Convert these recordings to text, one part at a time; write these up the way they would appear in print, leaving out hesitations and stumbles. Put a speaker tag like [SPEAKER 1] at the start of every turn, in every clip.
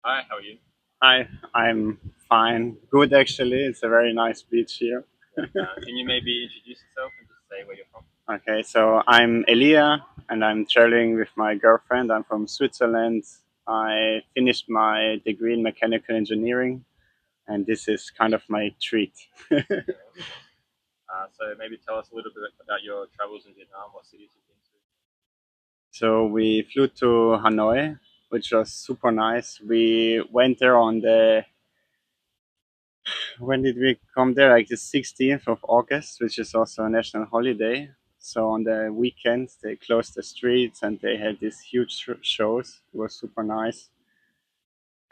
[SPEAKER 1] Hi, how are you?
[SPEAKER 2] Hi, I'm fine. Good actually. It's a very nice beach here.
[SPEAKER 1] Yeah. Can you maybe introduce yourself and just say where you're from?
[SPEAKER 2] Okay, so I'm Elia and I'm traveling with my girlfriend. I'm from Switzerland. I finished my degree in mechanical engineering and this is kind of my treat.
[SPEAKER 1] Yeah. So maybe tell us a little bit about your travels in Vietnam, what cities you've been to.
[SPEAKER 2] So we flew to Hanoi, which was super nice. We went there on the when did we come there? Like the 16th of August, which is also a national holiday. So on the weekends, they closed the streets and they had these huge shows. It was super nice.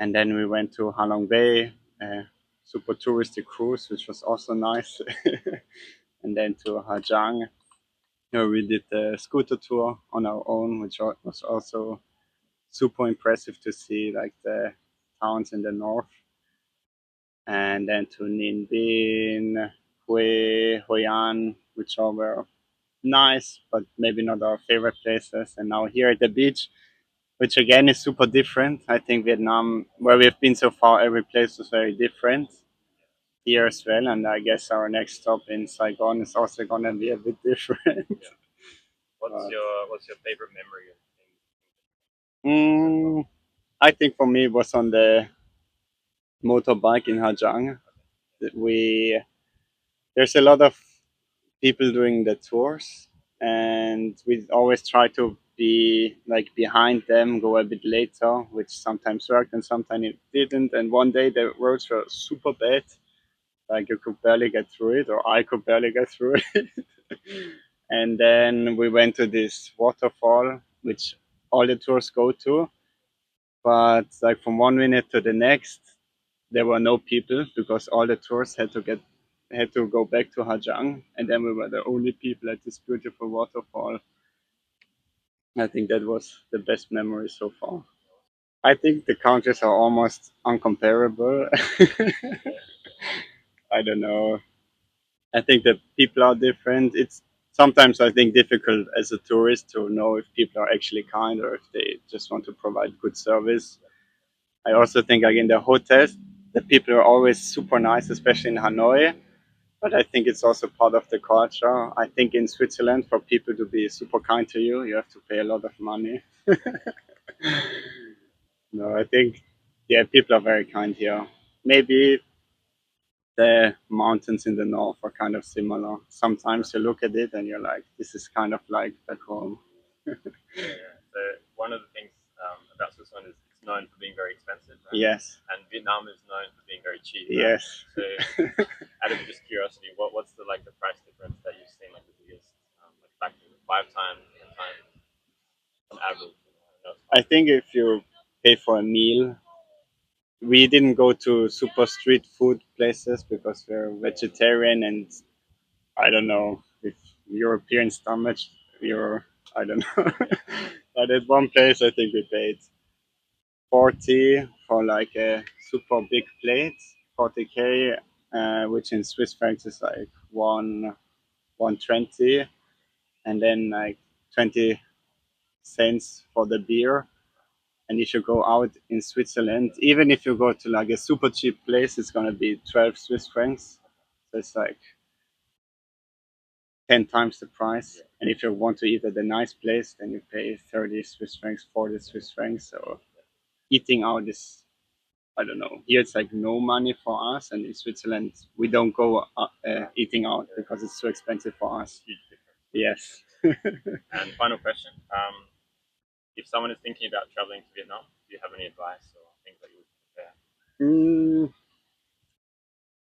[SPEAKER 2] And then we went to Halong Bay, a super touristy cruise, which was also nice. And then to Hajang, we did the scooter tour on our own, which was also super impressive to see, like the towns in the north. And then to Ninh Binh, Hoi An, which all were nice, but maybe not our favorite places. And now here at the beach, which again is super different. I think Vietnam, where we've been so far, every place was very different here as well. And I guess our next stop in Saigon is also gonna be a bit different.
[SPEAKER 1] Yeah. What's
[SPEAKER 2] But,
[SPEAKER 1] your favorite memory of
[SPEAKER 2] mm, I think for me it was on the motorbike in Hajang. That we There's a lot of people doing the tours, and we always try to be like behind them, go a bit later, which sometimes worked and sometimes it didn't. And one day the roads were super bad, like you could barely get through it, or I could barely get through it. And then we went to this waterfall, which all the tours go to, but like from one minute to the next, there were no people because all the tours had to go back to Hajang, and then we were the only people at this beautiful waterfall. I think that was the best memory so far. I think the countries are almost uncomparable. I don't know. I think the people are different. It's sometimes I think difficult as a tourist to know if people are actually kind or if they just want to provide good service. I also think like in the hotels, the people are always super nice, especially in Hanoi. But I think it's also part of the culture. I think in Switzerland, for people to be super kind to you, you have to pay a lot of money. No, I think, yeah, people are very kind here. Maybe the mountains in the north are kind of similar. Sometimes you look at it and you're like, this is kind of like back home.
[SPEAKER 1] Yeah. So one of the things about Switzerland is it's known for being very expensive, right?
[SPEAKER 2] Yes,
[SPEAKER 1] And Vietnam is known for being very cheap, right?
[SPEAKER 2] yes.
[SPEAKER 1] So out of just curiosity, what's the price difference that you've seen like the biggest like factor? 5 times, 10 times on average? I know it's
[SPEAKER 2] I
[SPEAKER 1] hard.
[SPEAKER 2] think if you pay for a meal, we didn't go to super street food places because we're vegetarian and I don't know if European stomach, you're, I don't know. But at one place, I think we paid 40 for like a super big plate, 40K, which in Swiss francs is like 120, and then like 20 cents for the beer. And if you go out in Switzerland, even if you go to like a super cheap place, it's gonna be 12 Swiss francs. So it's like 10 times the price.
[SPEAKER 1] Yeah.
[SPEAKER 2] And if you want to eat at a nice place, then you pay 30 Swiss francs, 40 Swiss francs. So eating out is, I don't know. Here it's like no money for us. And in Switzerland, we don't go eating out because it's too expensive for us.
[SPEAKER 1] Huge difference.
[SPEAKER 2] Yes.
[SPEAKER 1] And final question: if someone is thinking about traveling to Vietnam, do you have any advice or things that you would prepare?
[SPEAKER 2] Mm,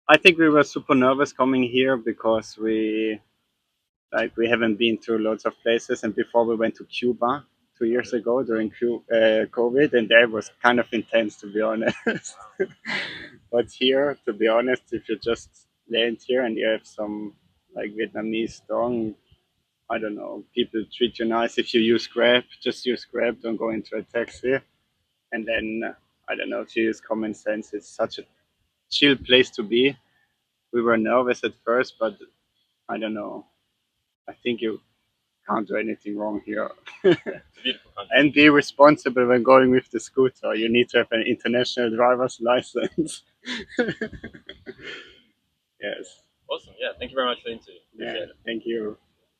[SPEAKER 2] I think we were super nervous coming here because we haven't been to lots of places, and before we went to Cuba 2 years ago during COVID, and there was kind of intense to be honest.
[SPEAKER 1] Wow.
[SPEAKER 2] But here, to be honest, if you just land here and you have some like Vietnamese dong, I don't know, people treat you nice. If you use Grab, just use Grab. Don't go into a taxi. And then I don't know if you use common sense. It's such a chill place to be. We were nervous at first, but I don't know. I think you can't do anything wrong here.
[SPEAKER 1] It's a beautiful country.
[SPEAKER 2] And be responsible when going with the scooter. You need to have an international driver's license. Yes.
[SPEAKER 1] Awesome. Yeah. Thank you very much for the interview.
[SPEAKER 2] Yeah.
[SPEAKER 1] Appreciate it.
[SPEAKER 2] Thank you.